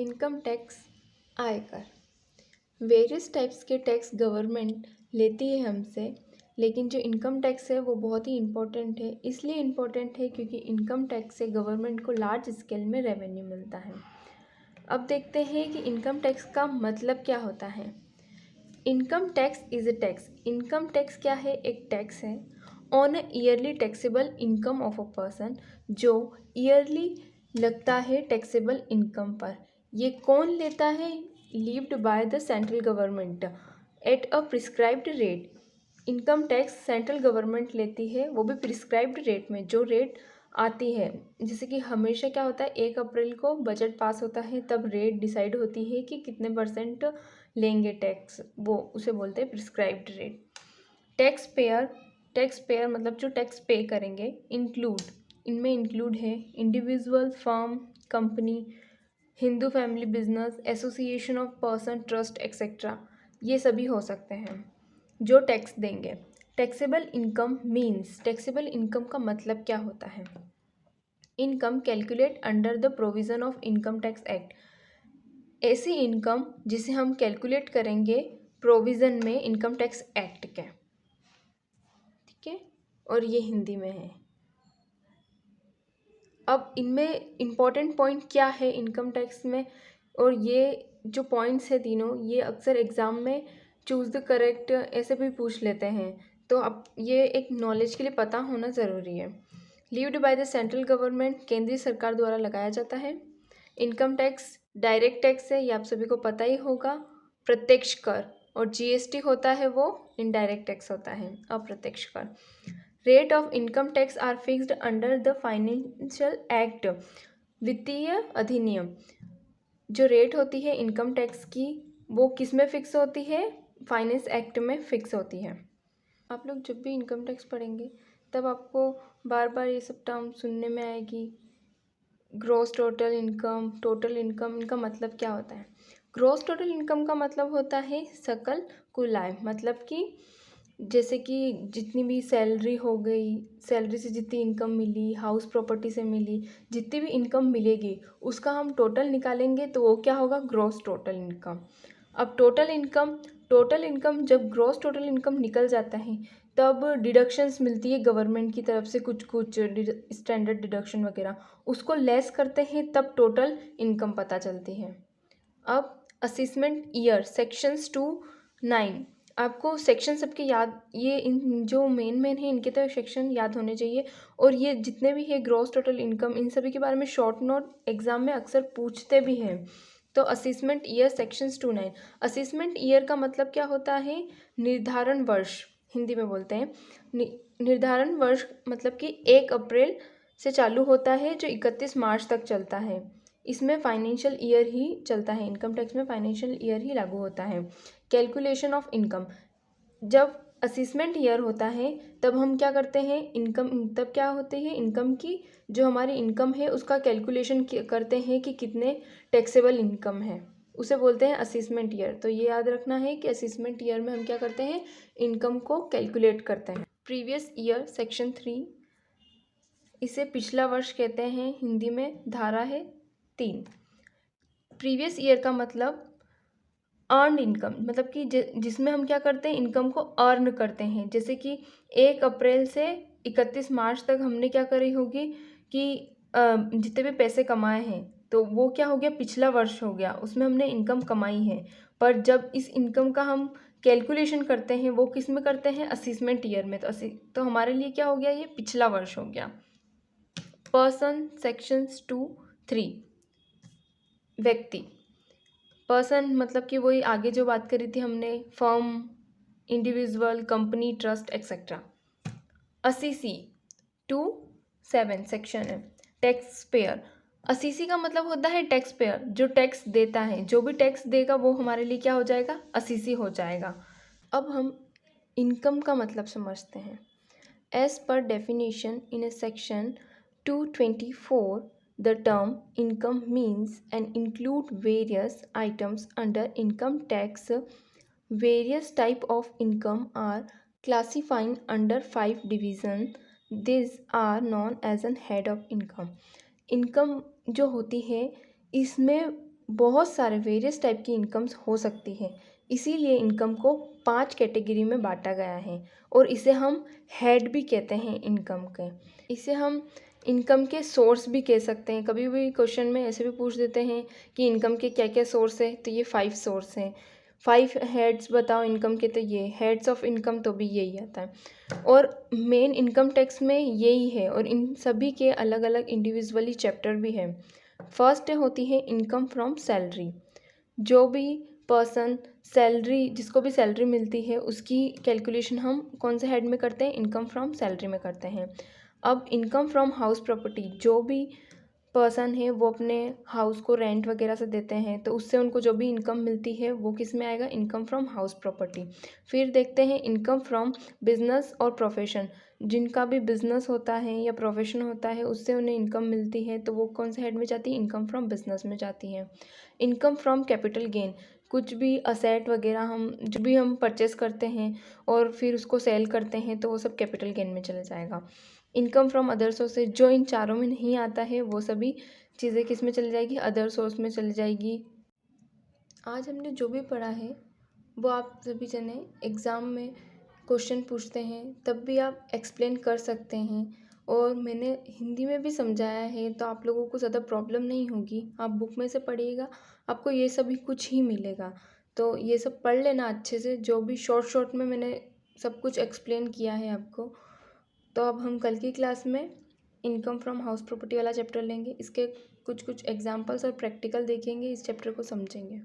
Income tax, आयकर। Various types के tax government लेती है हमसे, लेकिन जो इनकम टैक्स है वो बहुत ही इम्पोर्टेंट है। इसलिए इम्पोर्टेंट है क्योंकि इनकम टैक्स से गवर्नमेंट को लार्ज स्केल में रेवेन्यू मिलता है। अब देखते हैं कि इनकम टैक्स का मतलब क्या होता है। Income tax is a tax. Income tax क्या है? एक टैक्स है on a yearly taxable income of a person, जो ईयरली लगता है टैक्सेबल इनकम पर। ये कौन लेता है? Levied by the central government at a prescribed rate. Income tax central government लेती है, वो भी प्रिस्क्राइब्ड रेट में, जो रेट आती है। जैसे कि हमेशा क्या होता है, 1 अप्रैल को बजट पास होता है, तब रेट डिसाइड होती है कि कितने परसेंट लेंगे टैक्स, वो उसे बोलते हैं प्रिस्क्राइब्ड रेट। टैक्स पेयर मतलब जो टैक्स पे करेंगे। इंक्लूड, इनमें इंक्लूड है individual, firm, company, Hindu family business, association of person, trust etcetera. ये सभी हो सकते हैं जो टैक्स देंगे। Taxable income means, taxable income का मतलब क्या होता है? Income calculate under the provision of income tax act. ऐसी इनकम जिसे हम कैलकुलेट करेंगे प्रोविज़न में इनकम टैक्स एक्ट के। ठीक है, और ये हिंदी में है। अब इनमें इम्पॉर्टेंट पॉइंट क्या है इनकम टैक्स में, और ये जो पॉइंट्स है तीनों, ये अक्सर एग्ज़ाम में चूज़ द करेक्ट ऐसे भी पूछ लेते हैं, तो अब ये एक नॉलेज के लिए पता होना ज़रूरी है। Levied by the central government, केंद्रीय सरकार द्वारा लगाया जाता है। इनकम टैक्स डायरेक्ट टैक्स है, ये आप सभी को पता ही होगा, प्रत्यक्ष कर। और जीएसटी होता है वो इनडायरेक्ट टैक्स होता है, अप्रत्यक्ष कर। Rate of income tax are fixed under the financial act, वित्तीय अधिनियम। जो रेट होती है इनकम टैक्स की, वो किस में फिक्स होती है? फाइनेंस एक्ट में फिक्स होती है। आप लोग जब भी इनकम टैक्स पढ़ेंगे तब आपको बार बार ये सब टर्म सुनने में आएगी। ग्रॉस टोटल इनकम, इनका मतलब क्या होता है? ग्रॉस टोटल इनकम का मतलब होता है सकल कुल आय। मतलब कि जैसे कि जितनी भी सैलरी हो गई, सैलरी से जितनी इनकम मिली, हाउस प्रॉपर्टी से मिली, जितनी भी इनकम मिलेगी उसका हम टोटल निकालेंगे तो वो क्या होगा? Gross total income. अब टोटल इनकम जब ग्रॉस टोटल इनकम निकल जाता है तब डिडक्शंस मिलती है गवर्नमेंट की तरफ से, कुछ स्टैंडर्ड डिडक्शन वगैरह, उसको लेस करते हैं तब टोटल इनकम पता चलती है। अब असेसमेंट ईयर, सेक्शंस 2-9, आपको सेक्शन सबके याद, ये इन जो मेन है इनके तो सेक्शन याद होने चाहिए। और ये जितने भी है ग्रॉस टोटल इनकम, इन सभी के बारे में शॉर्ट नोट एग्जाम में अक्सर पूछते भी हैं। तो assessment year sections 2-9। Assessment year का मतलब क्या होता है? निर्धारण वर्ष, हिंदी में बोलते हैं। निर्धारण वर्ष मतलब कि 1 अप्रैल से चालू होता है, जो 31 मार्च तक चलता है। इसमें फाइनेंशियल ईयर ही चलता है, इनकम टैक्स में फाइनेंशियल ईयर ही लागू होता है। कैलकुलेशन ऑफ इनकम, जब असेसमेंट ईयर होता है तब हम क्या करते हैं? इनकम, तब क्या होते हैं? इनकम की, जो हमारी इनकम है उसका कैलकुलेशन करते हैं कि कितने टैक्सेबल इनकम है, उसे बोलते हैं असेसमेंट ईयर। तो ये याद रखना है कि असेसमेंट ईयर में हम क्या करते हैं? इनकम को कैलकुलेट करते हैं। प्रीवियस ईयर सेक्शन 3, इसे पिछला वर्ष कहते हैं, हिंदी में धारा है 3। प्रीवियस ईयर का मतलब अर्न इनकम, मतलब कि जिसमें हम क्या करते हैं? इनकम को अर्न करते हैं। जैसे कि 1 अप्रैल से 31 मार्च तक हमने क्या करी होगी कि जितने भी पैसे कमाए हैं, तो वो क्या हो गया? पिछला वर्ष हो गया, उसमें हमने इनकम कमाई है। पर जब इस इनकम का हम कैलकुलेशन करते हैं वो किस में करते हैं? असेसमेंट ईयर में। तो हमारे लिए क्या हो गया? ये पिछला वर्ष हो गया। पर्सन सेक्शंस 2-3, व्यक्ति। पर्सन मतलब कि वही आगे जो बात करी थी हमने, firm, individual, company, trust etcetera. 80C 2-7 section है। टैक्स पेयर, 80C का मतलब होता है टैक्स पेयर, जो टैक्स देता है। जो भी टैक्स देगा वो हमारे लिए क्या हो जाएगा? 80C हो जाएगा। अब हम इनकम का मतलब समझते हैं। As per definition in a section 224, the term income means and include various items under income tax. Various type of income are classifying under 5 divisions. These are known as an head of income. Income जो होती है इसमें बहुत सारे various type की incomes हो सकती है, इसीलिए इनकम को 5 कैटेगरी में बांटा गया है और इसे हम हेड भी कहते हैं इनकम के। इसे हम इनकम के सोर्स भी कह सकते हैं। कभी भी क्वेश्चन में ऐसे भी पूछ देते हैं कि इनकम के क्या क्या सोर्स है, तो ये 5 सोर्स हैं। 5 हेड्स बताओ इनकम के, तो ये हेड्स ऑफ इनकम तो भी यही आता है और मेन इनकम टैक्स में यही है और इन सभी के अलग अलग इंडिविजुअली चैप्टर भी है। फर्स्ट होती है इनकम फ्रॉम सैलरी। जो भी पर्सन सैलरी, जिसको भी सैलरी मिलती है उसकी कैलकुलेशन हम कौन से हेड में करते हैं, इनकम फ्रॉम सैलरी में करते हैं। अब इनकम फ्रॉम हाउस प्रॉपर्टी, जो भी पर्सन है वो अपने हाउस को रेंट वगैरह से देते हैं, तो उससे उनको जो भी इनकम मिलती है वो किस में आएगा, इनकम फ्रॉम हाउस प्रॉपर्टी। फिर देखते हैं इनकम फ्रॉम बिजनेस और प्रोफेशन। जिनका भी बिजनेस होता है या प्रोफेशन होता है उससे उन्हें इनकम मिलती है, तो वो कौन से हेड में जाती है, इनकम फ्रॉम बिजनेस में जाती है। इनकम फ्रॉम कैपिटल गेन, कुछ भी असेट वगैरह हम जो भी हम परचेस करते हैं और फिर उसको सेल करते हैं तो वो सब कैपिटल गेन में चले जाएगा। इनकम फ्रॉम अदर सोर्सेज, जो इन चारों में नहीं आता है वो सभी चीज़ें किस में चली जाएगी, अदर सोर्स में चली जाएगी। आज हमने जो भी पढ़ा है वो आप सभी जने एग्ज़ाम में क्वेश्चन पूछते हैं तब भी आप एक्सप्लेन कर सकते हैं और मैंने हिंदी में भी समझाया है, तो आप लोगों को ज़्यादा प्रॉब्लम नहीं होगी। आप बुक में से पढ़िएगा, आपको ये सभी कुछ ही मिलेगा। तो ये सब पढ़ लेना अच्छे से, जो भी शॉर्ट शॉर्ट में मैंने सब कुछ एक्सप्लेन किया है आपको। तो अब हम कल की क्लास में इनकम फ्रॉम हाउस प्रॉपर्टी वाला चैप्टर लेंगे, इसके कुछ कुछ एग्जांपल्स और प्रैक्टिकल देखेंगे, इस चैप्टर को समझेंगे।